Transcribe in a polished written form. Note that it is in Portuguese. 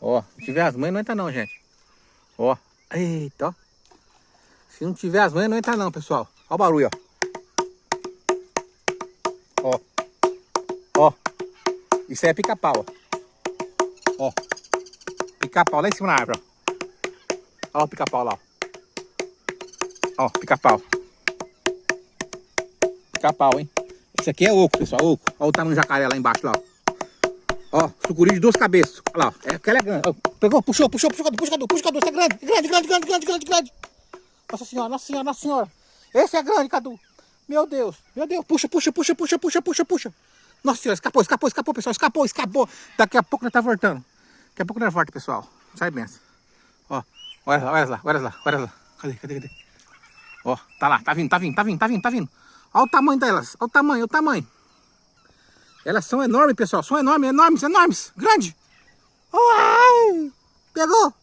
Ó, se tiver as mães não entra não, gente. Ó, eita, ó. Se não tiver as mães não entra não, pessoal. Ó o barulho, ó. Ó. Ó. Isso aí é pica-pau, ó. Ó. Pica-pau lá em cima da árvore, ó. Ó o pica-pau lá, ó. Ó, pica-pau. Pica-pau, hein. Esse aqui é oco, pessoal, oco. Ó o tamanho do jacaré lá embaixo, lá, ó. Ó, sucuri de 2 cabeças. Olha lá, ó. Aquela é grande. Ó, pegou, puxou. Isso é grande. Nossa senhora, nossa senhora, nossa senhora. Esse é grande, Cadu. Meu Deus. Puxa. Nossa senhora, escapou, pessoal. Escapou. Daqui a pouco nós tá voltando. Daqui a pouco nós volta, pessoal. Sai benção. Ó, olha lá. Cadê? Ó, tá lá, tá vindo. Olha o tamanho delas, olha o tamanho. Elas são enormes, pessoal. São enormes. Grande. Uai! Pegou.